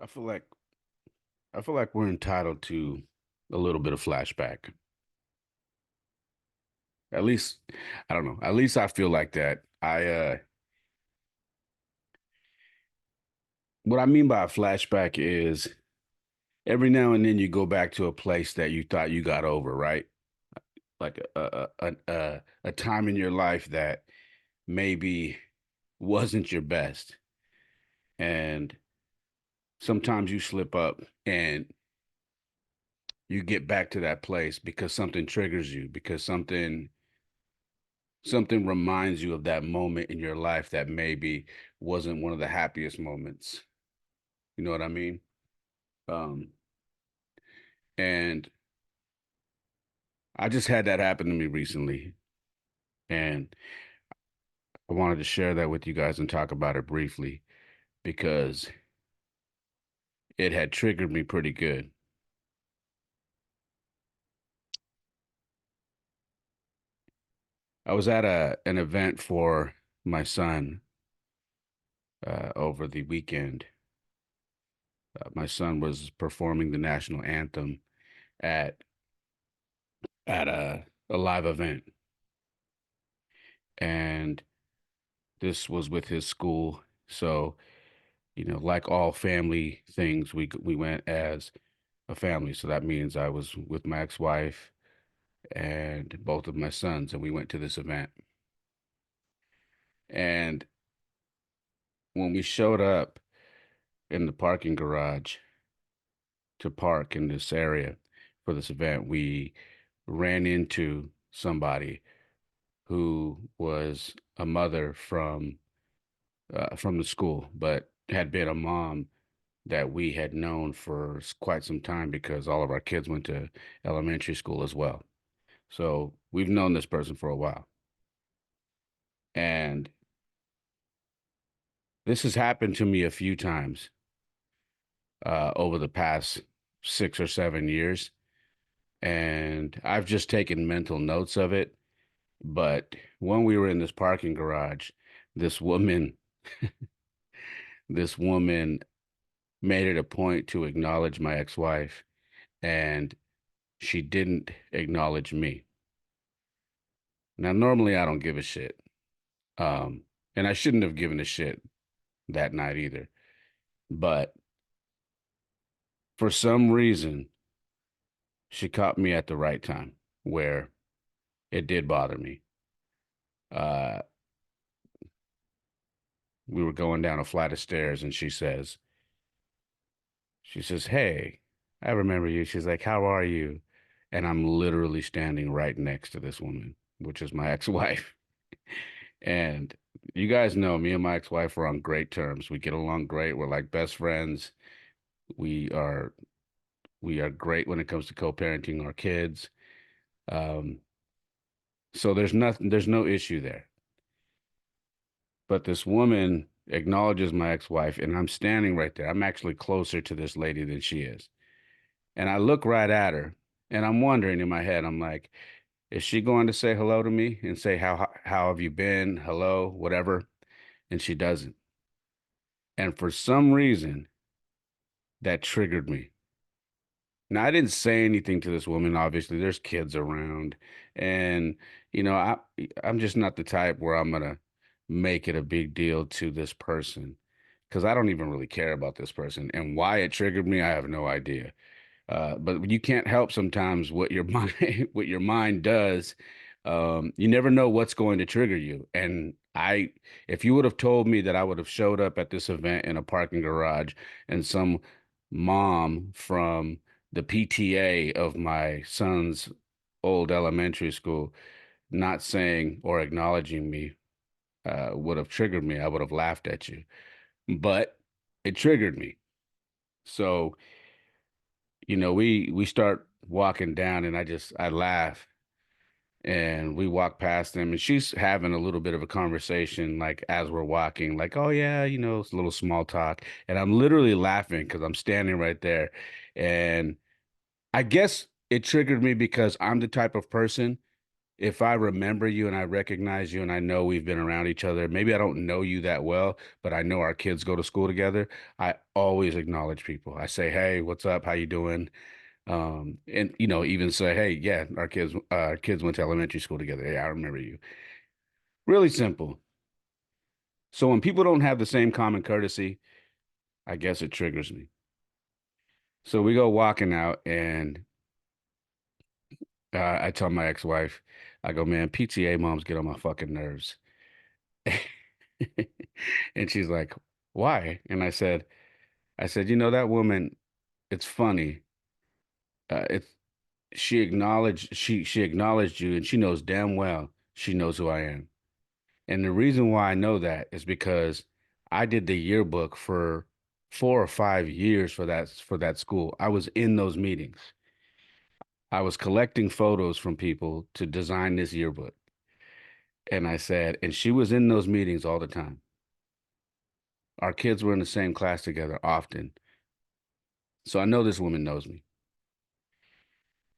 I feel like I feel like we're entitled to a little bit of flashback. At least I don't know. At least I feel like that. I what I mean by a flashback is every now and then you go back to a place that you thought you got over, right? Like a time in your life that maybe wasn't your best. And sometimes you slip up and you get back to that place because something triggers you, because something reminds you of that moment in your life that maybe wasn't one of the happiest moments. You know what I mean? Um, and I just had that happen to me recently, and I wanted to share that with you guys and talk about it briefly because it had triggered me pretty good. I was at a an event for my son over the weekend. My son was performing the national anthem at at a live event, and this was with his school. So, like all family things, we went as a family. So that means I was with my ex-wife and both of my sons, and we went to this event. And when we showed up in the parking garage to park in this area for this event, we ran into somebody who was a mother from the school, but had been a mom that we had known for quite some time because all of our kids went to elementary school as well. So we've known this person for a while. And this has happened to me a few times over the past 6 or 7 years. And I've just taken mental notes of it. But when we were in this parking garage, this woman, this woman made it a point to acknowledge my ex-wife, and she didn't acknowledge me. Now, normally I don't give a shit. Um, and I shouldn't have given a shit that night either. But for some reason, she caught me at the right time where it did bother me. Uh, we were going down a flight of stairs, and she says, "Hey, I remember you." She's like, "How are you?" And I'm literally standing right next to this woman, which is my ex-wife. And you guys know me and my ex-wife are on great terms. We get along great. We're like best friends. We are we are great when it comes to co-parenting our kids. Um, so there's no issue there. But this woman acknowledges my ex-wife, and I'm standing right there. I'm actually closer to this lady than she is. And I look right at her, and I'm wondering in my head, I'm like, is she going to say hello to me and say how have you been? Hello, whatever. And she doesn't. And for some reason, that triggered me. Now, I didn't say anything to this woman. Obviously, there's kids around, and I'm just not the type where I'm gonna make it a big deal to this person because I don't even really care about this person. And why it triggered me, I have no idea. But you can't help sometimes what your mind what your mind does. You never know what's going to trigger you. And if you would have told me that I would have showed up at this event in a parking garage and some mom from the PTA of my son's old elementary school not saying or acknowledging me would have triggered me, I would have laughed at you. But it triggered me. So we start walking down, and I laugh, and we walk past them, and she's having a little bit of a conversation, like as we're walking, like, oh yeah, it's a little small talk, and I'm literally laughing because I'm standing right there, and I guess it triggered me because I'm the type of person. if I remember you and I recognize you and I know we've been around each other, maybe I don't know you that well, but I know our kids go to school together. I always acknowledge people. I say, "Hey, what's up? How you doing?" And even say, "Hey, yeah, our kids went to elementary school together. Yeah, I remember you." Really simple. So when people don't have the same common courtesy, I guess it triggers me. So we go walking out, and I tell my ex-wife, I go, "Man, PTA moms get on my fucking nerves." And she's like, "Why?" And I said, that woman, it's funny. It's she acknowledged you, and she knows damn well she knows who I am. And the reason why I know that is because I did the yearbook for 4 or 5 years for that school. I was in those meetings. I was collecting photos from people to design this yearbook. And she was in those meetings all the time. Our kids were in the same class together often. So I know this woman knows me.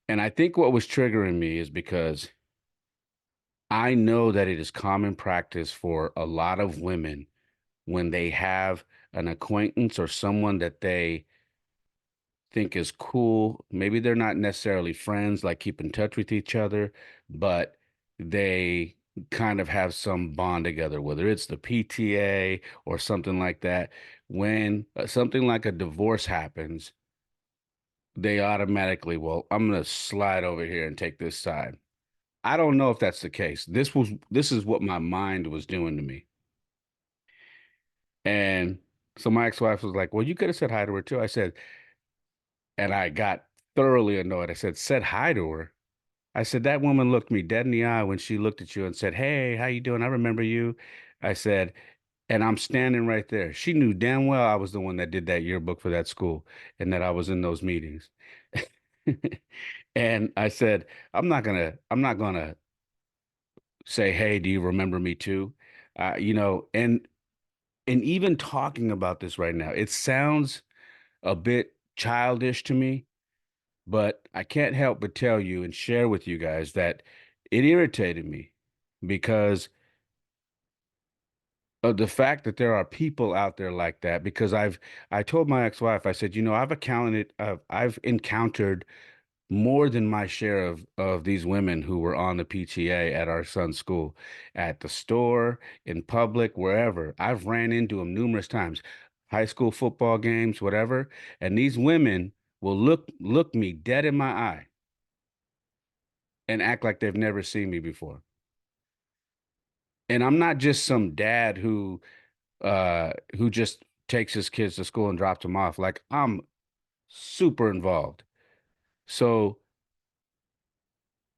And I think what was triggering me is because I know that it is common practice for a lot of women when they have an acquaintance or someone that they think is cool. Maybe they're not necessarily friends, like keep in touch with each other, but they kind of have some bond together, whether it's the PTA or something like that. When something like a divorce happens, they automatically, well, I'm going to slide over here and take this side. I don't know if that's the case. This is what my mind was doing to me. And so my ex-wife was like, "Well, you could have said hi to her too." I said, and I got thoroughly annoyed. I said hi to her. I said, "That woman looked me dead in the eye when she looked at you and said, 'Hey, how you doing? I remember you.'" I said, and I'm standing right there. She knew damn well I was the one that did that yearbook for that school and that I was in those meetings. And I said, I'm not gonna say, "Hey, do you remember me too?" And even talking about this right now, it sounds a bit childish to me, but I can't help but tell you and share with you guys that it irritated me because of the fact that there are people out there like that. Because I told my ex-wife, I said, I've encountered more than my share of these women who were on the PTA at our son's school, at the store, in public, wherever. I've ran into them numerous times, high school football games, whatever. And these women will look me dead in my eye and act like they've never seen me before. And I'm not just some dad who just takes his kids to school and drops them off. Like I'm super involved. So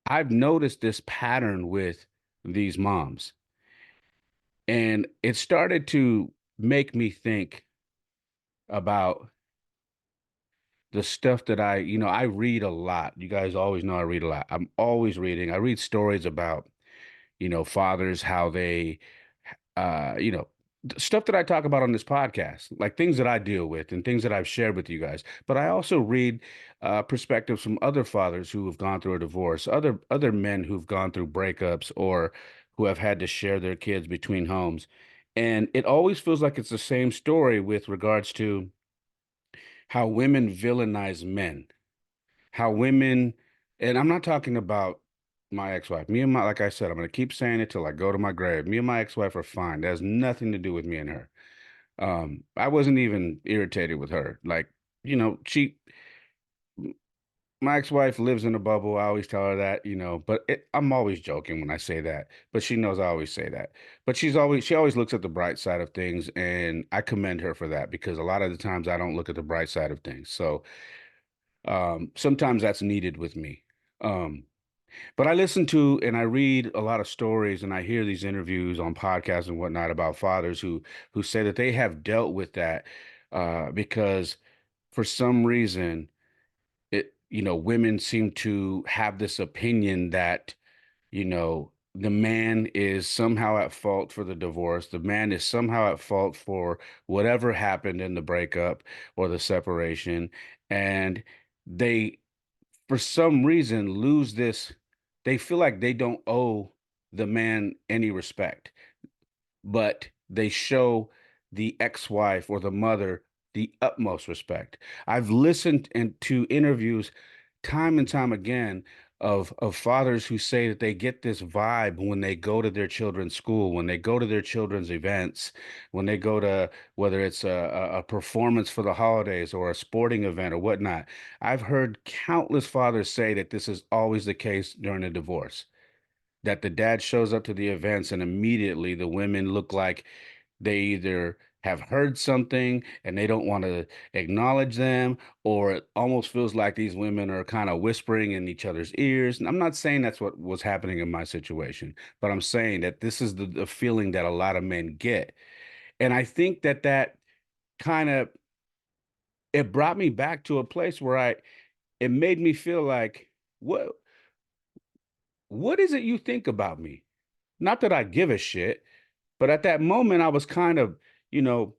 I've noticed this pattern with these moms. And it started to make me think about the stuff that I read a lot. You guys always know I read a lot. I'm always reading. I read stories about, fathers, how they, stuff that I talk about on this podcast, like things that I deal with and things that I've shared with you guys. But I also read perspectives from other fathers who have gone through a divorce, other men who've gone through breakups or who have had to share their kids between homes. And it always feels like it's the same story with regards to how women villainize men, how women, and I'm not talking about my ex-wife. Like I said, I'm going to keep saying it till I go to my grave. Me and my ex-wife are fine. That has nothing to do with me and her. I wasn't even irritated with her. Like, my ex-wife lives in a bubble. I always tell her that, but I'm always joking when I say that, but she knows I always say that. But she always looks at the bright side of things, and I commend her for that because a lot of the times I don't look at the bright side of things. So, sometimes that's needed with me. Um, but I listen to and I read a lot of stories and I hear these interviews on podcasts and whatnot about fathers who say that they have dealt with that because for some reason women seem to have this opinion that the man is somehow at fault for the divorce. The man is somehow at fault for whatever happened in the breakup or the separation. And they, for some reason, lose this. they feel like they don't owe the man any respect, but they show the ex-wife or the mother the utmost respect. I've listened to interviews time and time again of fathers who say that they get this vibe when they go to their children's school, when they go to their children's events, when they go to whether it's a performance for the holidays or a sporting event or whatnot. I've heard countless fathers say that this is always the case during a divorce, that the dad shows up to the events and immediately the women look like they either have heard something and they don't want to acknowledge them, or it almost feels like these women are kind of whispering in each other's ears. And I'm not saying that's what was happening in my situation, but I'm saying that this is the feeling that a lot of men get. And I think that that kind of it brought me back to a place where it made me feel like, what what is it you think about me? Not that I give a shit, but at that moment I was kind of, you know,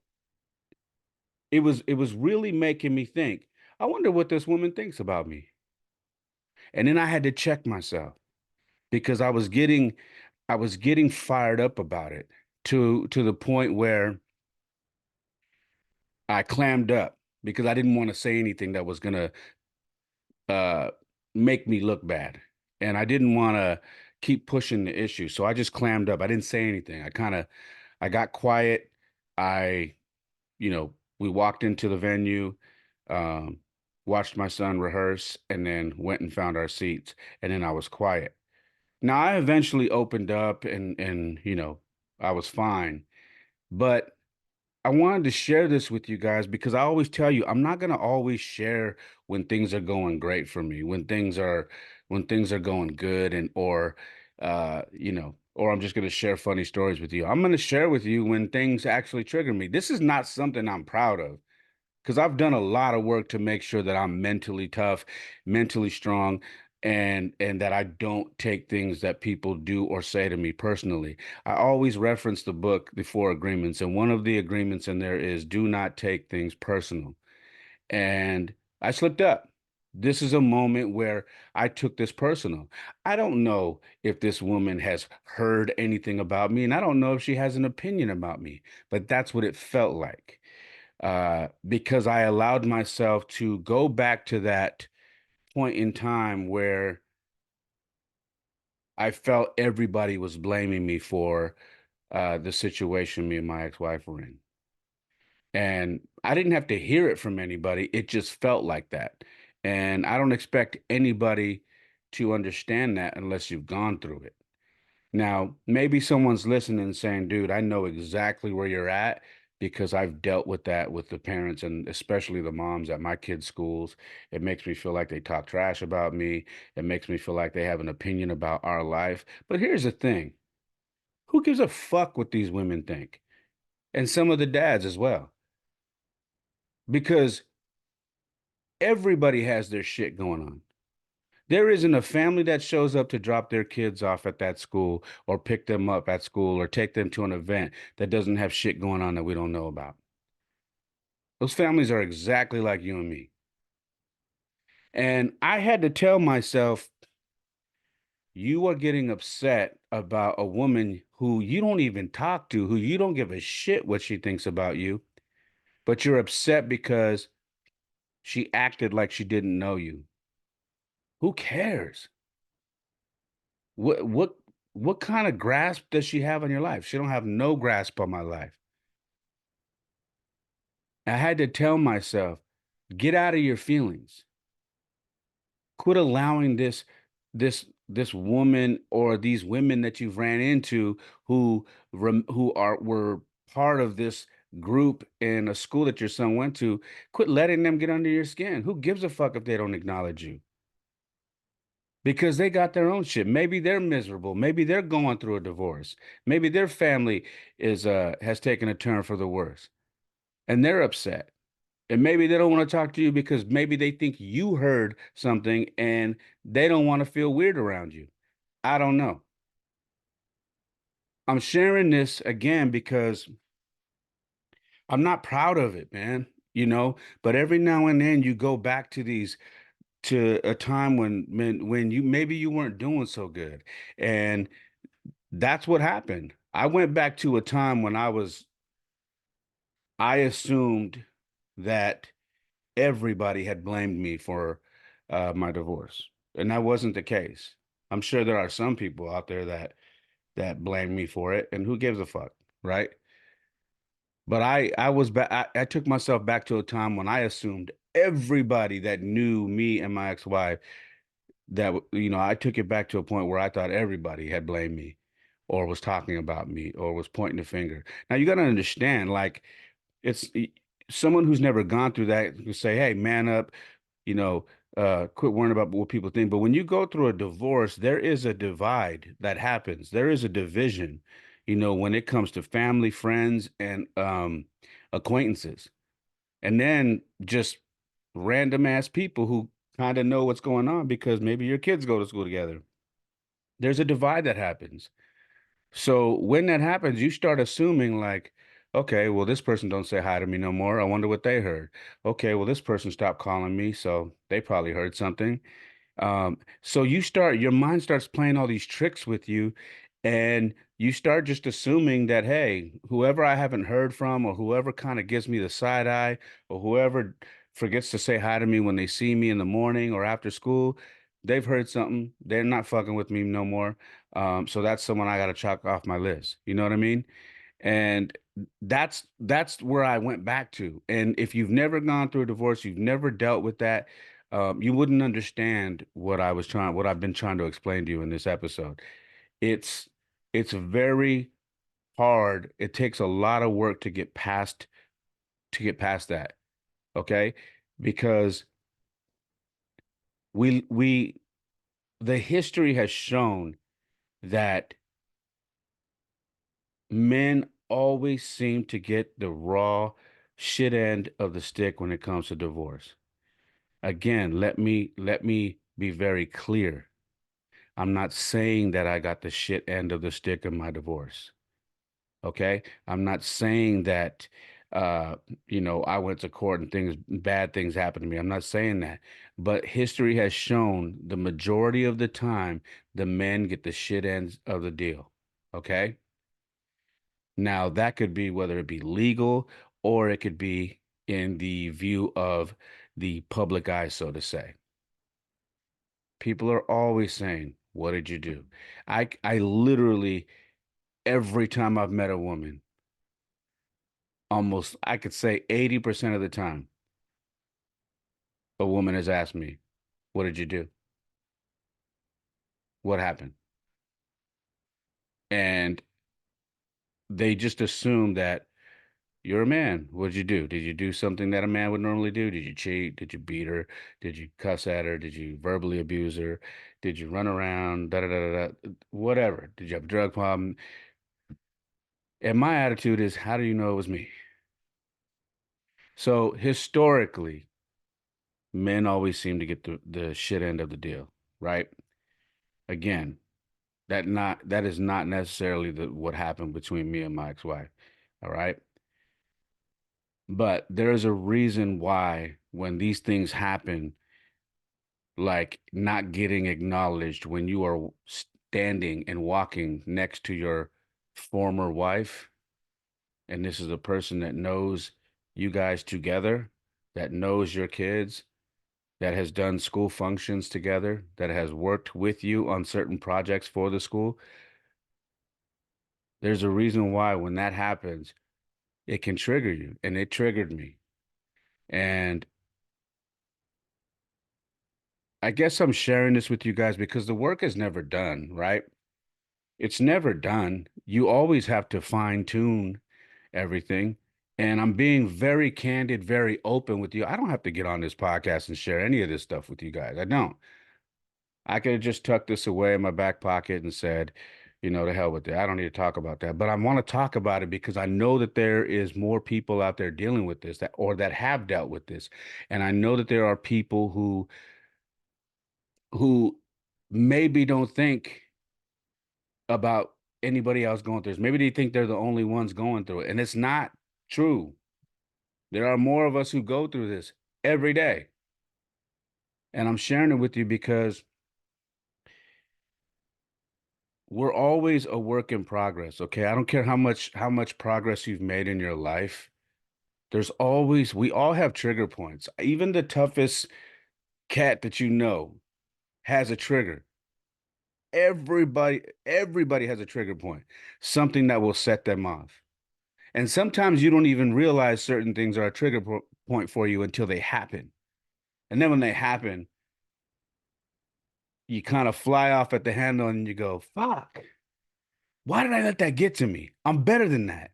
it was really making me think, I wonder what this woman thinks about me. And then I had to check myself because I was getting fired up about it to the point where I clammed up because I didn't want to say anything that was gonna uh make me look bad. And I didn't want to keep pushing the issue. So I just clammed up. I didn't say anything. I got quiet. I we walked into the venue, um, watched my son rehearse, and then went and found our seats. And then I was quiet. Now I eventually opened up and I was fine. But I wanted to share this with you guys because I always tell you I'm not gonna always share when things are going great for me, when things are going good and or I'm just gonna share funny stories with you. I'm gonna share with you when things actually trigger me. This is not something I'm proud of because I've done a lot of work to make sure that I'm mentally tough, mentally strong, and that I don't take things that people do or say to me personally. I always reference the book, The Four Agreements, and one of the agreements in there is do not take things personal. And I slipped up. This is a moment where I took this personal. I don't know if this woman has heard anything about me, and I don't know if she has an opinion about me, but that's what it felt like because I allowed myself to go back to that point in time where I felt everybody was blaming me for the situation me and my ex-wife were in. And I didn't have to hear it from anybody. It just felt like that. And I don't expect anybody to understand that unless you've gone through it. Now, maybe someone's listening and saying, dude, I know exactly where you're at because I've dealt with that with the parents and especially the moms at my kids' schools. It makes me feel like they talk trash about me. It makes me feel like they have an opinion about our life. But here's the thing, who gives a fuck what these women think? And some of the dads as well, because everybody has their shit going on. There isn't a family that shows up to drop their kids off at that school or pick them up at school or take them to an event that doesn't have shit going on that we don't know about. Those families are exactly like you and me. And I had to tell myself, you are getting upset about a woman who you don't even talk to, who you don't give a shit what she thinks about you, but you're upset because she acted like she didn't know you. Who cares? What kind of grasp does she have on your life? She don't have no grasp on my life. I had to tell myself, get out of your feelings. Quit allowing this woman or these women that you've ran into who were part of this group in a school that your son went to. Quit letting them get under your skin. Who gives a fuck if they don't acknowledge you? Because they got their own shit. Maybe they're miserable. Maybe they're going through a divorce. Maybe their family is has taken a turn for the worse and they're upset. And maybe they don't want to talk to you because maybe they think you heard something and they don't want to feel weird around you. I don't know. I'm sharing this again because I'm not proud of it, man. But every now and then you go back to these to a time when you maybe you weren't doing so good. And that's what happened. I went back to a time when I assumed that everybody had blamed me for my divorce. And that wasn't the case. I'm sure there are some people out there that blame me for it, and who gives a fuck, right? But I took myself back to a time when I assumed everybody that knew me and my ex-wife I took it back to a point where I thought everybody had blamed me or was talking about me or was pointing the finger. Now you got to understand, like it's someone who's never gone through that can say, "Hey, man up," you know, quit worrying about what people think. But when you go through a divorce, there is a divide that happens. There is a division, when it comes to family, friends, and acquaintances, and then just random ass people who kind of know what's going on because maybe your kids go to school together. There's a divide that happens. So when that happens, you start assuming like, okay, well, this person don't say hi to me no more. I wonder what they heard. Okay, well, this person stopped calling me, so they probably heard something. So your mind starts playing all these tricks with you, and you start just assuming that, hey, whoever I haven't heard from, or whoever kind of gives me the side eye, or whoever forgets to say hi to me when they see me in the morning or after school, they've heard something. They're not fucking with me no more. So that's someone I got to chalk off my list. You know what I mean? And that's where I went back to. And if you've never gone through a divorce, you've never dealt with that, you wouldn't understand what I've been trying to explain to you in this episode. It's it's very hard. It takes a lot of work to get past that. Okay, because we the history has shown that men always seem to get the raw shit end of the stick when it comes to divorce. Again, let me be very clear. I'm not saying that I got the shit end of the stick in my divorce. Okay? I'm not saying that uh, I went to court and bad things happened to me. I'm not saying that. But history has shown the majority of the time the men get the shit ends of the deal. Okay? Now, that could be whether it be legal or it could be in the view of the public eye, so to say. People are always saying, "What did you do?" I literally, every time I've met a woman, almost I could say 80% of the time, a woman has asked me, "What did you do? What happened?" And they just assume that you're a man. What did you do? Did you do something that a man would normally do? Did you cheat? Did you beat her? Did you cuss at her? Did you verbally abuse her? Did you run around? Da da da da. Whatever. Did you have a drug problem? And my attitude is, how do you know it was me? So historically, men always seem to get the shit end of the deal, right? Again, that is not necessarily what happened between me and my ex-wife. All right. But there is a reason why when these things happen, like not getting acknowledged when you are standing and walking next to your former wife, and this is a person that knows you guys together, that knows your kids, that has done school functions together, that has worked with you on certain projects for the school. There's a reason why when that happens, it can trigger you, and it triggered me. And I guess I'm sharing this with you guys because the work is never done, right? It's never done. You always have to fine tune everything. And I'm being very candid, very open with you. I don't have to get on this podcast and share any of this stuff with you guys. I don't. I could have just tucked this away in my back pocket and said, the hell with it. I don't need to talk about that. But I want to talk about it because I know that there is more people out there dealing with this that have dealt with this. And I know that there are people who maybe don't think about anybody else going through this. Maybe they think they're the only ones going through it. And it's not true. There are more of us who go through this every day. And I'm sharing it with you because we're always a work in progress, okay? I don't care how much progress you've made in your life. There's always we all have trigger points. Even the toughest cat that you know has a trigger. Everybody has a trigger point, something that will set them off. And sometimes you don't even realize certain things are a point for you until they happen. And then when they happen, you kind of fly off at the handle and you go, fuck, why did I let that get to me? I'm better than that.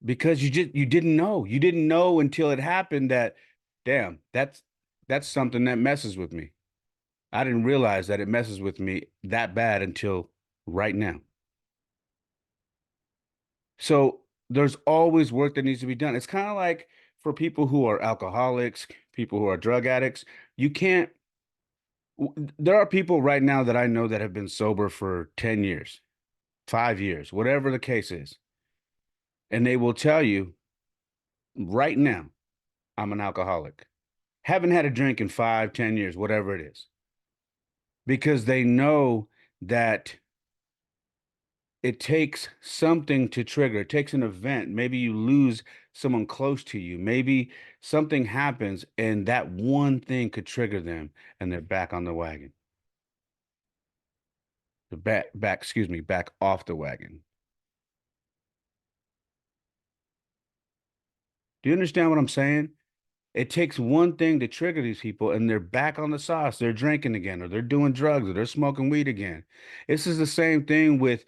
Because you didn't know. You didn't know until it happened that, damn, that's something that messes with me. I didn't realize that it messes with me that bad until right now. So there's always work that needs to be done. It's kind of like for people who are alcoholics, people who are drug addicts, you can't there are people right now that I know that have been sober for 10 years, 5 years, whatever the case is. And they will tell you right now, I'm an alcoholic. Haven't had a drink in 5, 10 years, whatever it is, because they know that it takes something to trigger. It takes an event. Maybe you lose someone close to you. Maybe something happens and that one thing could trigger them and they're back on the wagon. Excuse me, back off the wagon. Do you understand what I'm saying? It takes one thing to trigger these people and they're back on the sauce. They're drinking again, or they're doing drugs, or they're smoking weed again. This is the same thing with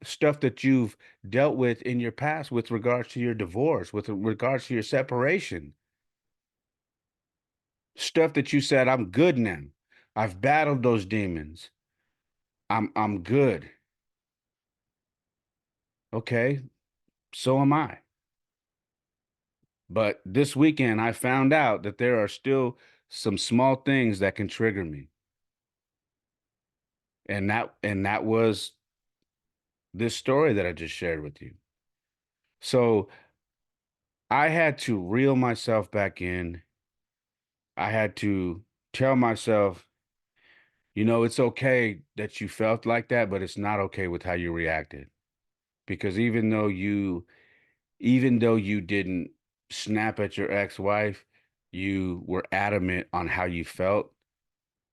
stuff that you've dealt with in your past with regards to your divorce, with regards to your separation. Stuff that you said, I'm good now. I've battled those demons. I'm good. Okay, so am I. But this weekend I found out that there are still some small things that can trigger me. And that was this story that I just shared with you. So I had to reel myself back in. I had to tell myself, it's okay that you felt like that, but it's not okay with how you reacted. Because even though you didn't snap at your ex-wife, you were adamant on how you felt.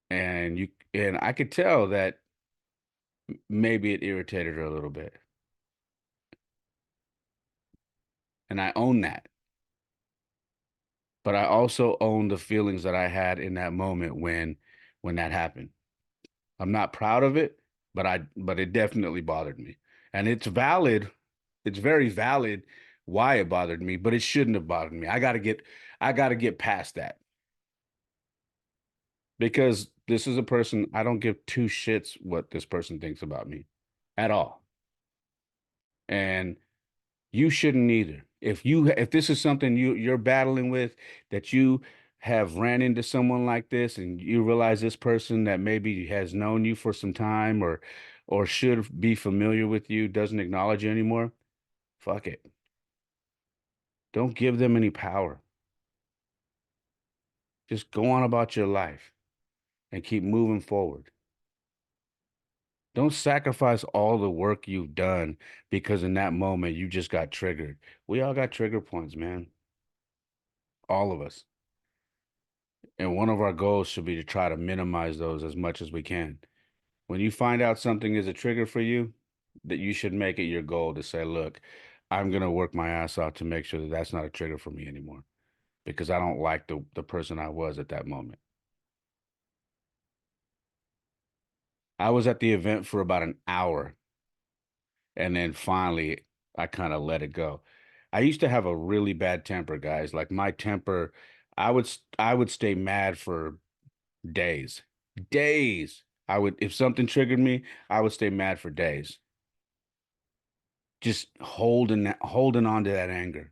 And I could tell that maybe it irritated her a little bit. And I own that. But I also own the feelings that I had in that moment when that happened. I'm not proud of it, but it definitely bothered me. And it's valid. It's very valid why it bothered me, but it shouldn't have bothered me. I got to get past that because this is a person I don't give two shits what this person thinks about me at all. And you shouldn't either. If this is something you're battling with, that you have ran into someone like this and you realize this person that maybe has known you for some time or should be familiar with you doesn't acknowledge you anymore, fuck it. Don't give them any power. Just go on about your life and keep moving forward. Don't sacrifice all the work you've done because in that moment you just got triggered. We all got trigger points, man. All of us. And one of our goals should be to try to minimize those as much as we can. When you find out something is a trigger for you, that you should make it your goal to say, look, I'm going to work my ass off to make sure that that's not a trigger for me anymore because I don't like the person I was at that moment. I was at the event for about an hour and then finally I kind of let it go. I used to have a really bad temper, guys. Like my temper, I would stay mad for days. Days. If something triggered me, I would stay mad for days. Just holding on to that anger.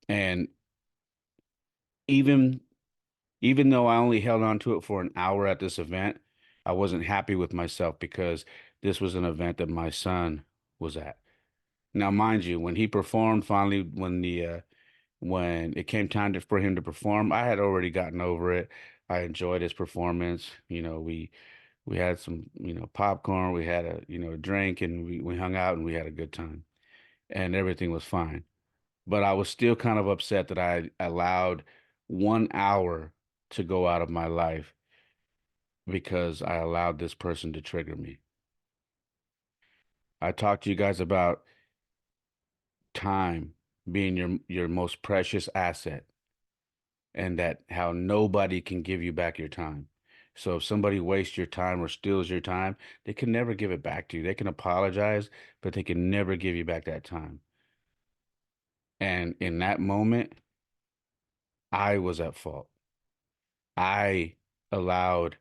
And even even though I only held on to it for an hour at this event, I wasn't happy with myself because this was an event that my son was at. Now, mind you, when he performed finally, when it came time for him to perform, I had already gotten over it. I enjoyed his performance. We had some, popcorn, we had a drink, and we hung out and we had a good time, and everything was fine. But I was still kind of upset that I allowed 1 hour to go out of my life because I allowed this person to trigger me. I talked to you guys about time being your most precious asset, and that how nobody can give you back your time. So if somebody wastes your time or steals your time, they can never give it back to you. They can apologize, but they can never give you back that time. And in that moment, I was at fault. I allowed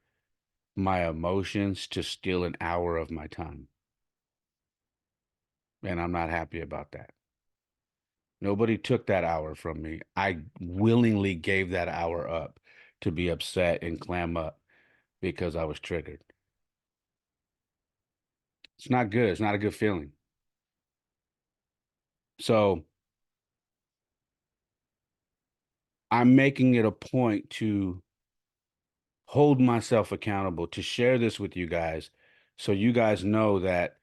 my emotions to steal an hour of my time, and I'm not happy about that. Nobody took that hour from me. I willingly gave that hour up to be upset and clam up because I was triggered. It's not good. It's not a good feeling. So I'm making it a point to hold myself accountable, to share this with you guys so you guys know that,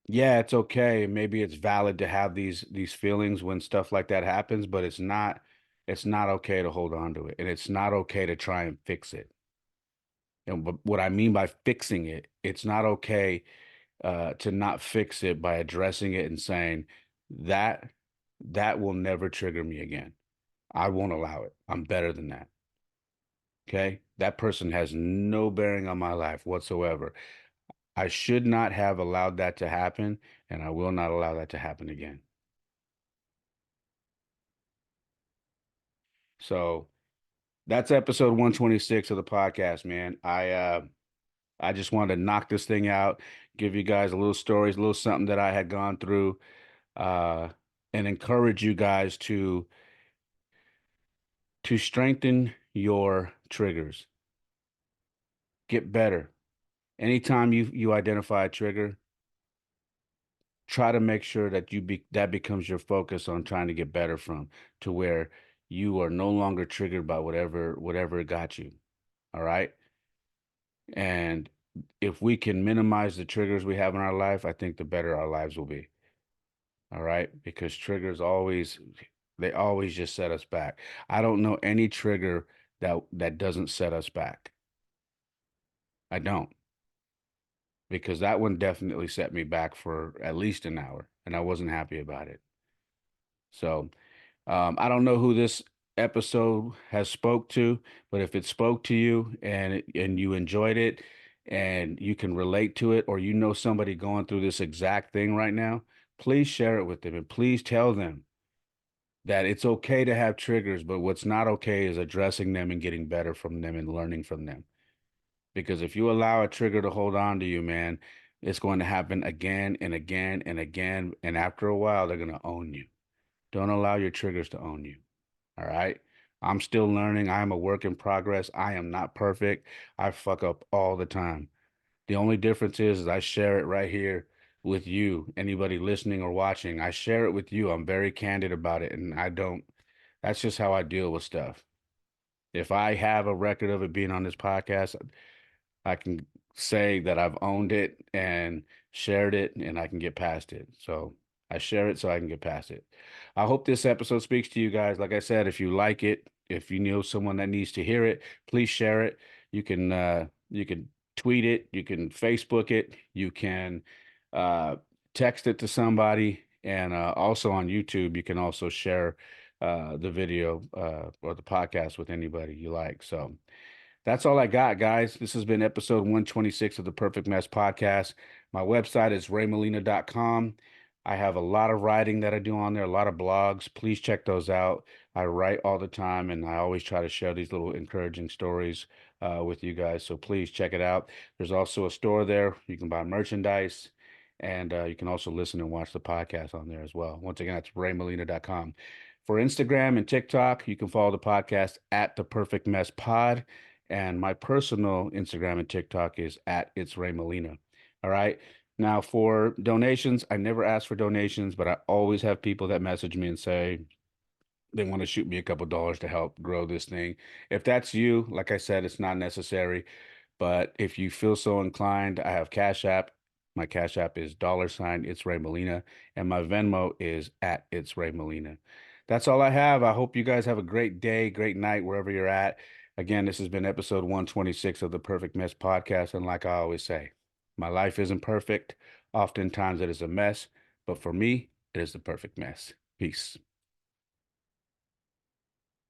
yeah, it's okay. Maybe it's valid to have these feelings when stuff like that happens, but it's not okay to hold on to it. And it's not okay to try and fix it. And what I mean by fixing it, it's not okay to not fix it by addressing it and saying that that will never trigger me again. I won't allow it. I'm better than that. Okay. That person has no bearing on my life whatsoever. I should not have allowed that to happen, and I will not allow that to happen again. So that's episode 126 of the podcast, man. I just wanted to knock this thing out, give you guys a little stories, a little something that I had gone through, uh, and encourage you guys to strengthen your triggers. Get better. Anytime you identify a trigger, try to make sure that that becomes your focus on trying to get better from, to where you are no longer triggered by whatever got you. All right. And if we can minimize the triggers we have in our life, I think the better our lives will be. All right. Because triggers they always just set us back. I don't know any trigger that doesn't set us back. I don't, because that one definitely set me back for at least an hour, and I wasn't happy about it. So I don't know who this episode has spoke to, but if it spoke to you and you enjoyed it and you can relate to it, or you know somebody going through this exact thing right now, please share it with them, and please tell them that it's okay to have triggers, but what's not okay is addressing them and getting better from them and learning from them. Because if you allow a trigger to hold on to you, man, it's going to happen again and again and again. And after a while, they're going to own you. Don't allow your triggers to own you. All right. I'm still learning. I am a work in progress. I am not perfect. I fuck up all the time. The only difference is I share it right here with you, anybody listening or watching. I share it with you. I'm very candid about it. And that's just how I deal with stuff. If I have a record of it being on this podcast, I can say that I've owned it and shared it, and I can get past it. So I share it so I can get past it. I hope this episode speaks to you guys. Like I said, if you like it, if you know someone that needs to hear it, please share it. You can tweet it, you can Facebook it, you can uh, text it to somebody, and also on YouTube, you can also share the video or the podcast with anybody you like. So that's all I got, guys. This has been episode 126 of the Perfect Mess Podcast. My website is raymolina.com. I have a lot of writing that I do on there, a lot of blogs. Please check those out. I write all the time, and I always try to share these little encouraging stories with you guys. So please check it out. There's also a store there. You can buy merchandise, and you can also listen and watch the podcast on there as well. Once again, that's raymolina.com. For Instagram and TikTok, you can follow the podcast at The Perfect Mess Pod. And my personal Instagram and TikTok is at It's Ray Molina. All right. Now, for donations, I never ask for donations, but I always have people that message me and say, they want to shoot me a couple dollars to help grow this thing. If that's you, like I said, it's not necessary. But if you feel so inclined, I have Cash App. My Cash App is dollar sign It's Ray Molina, and my Venmo is at It's Ray Molina. That's all I have. I hope you guys have a great day, great night, wherever you're at. Again, this has been episode 126 of the Perfect Mess podcast. And like I always say, my life isn't perfect. Oftentimes it is a mess, but for me, it is the perfect mess. Peace.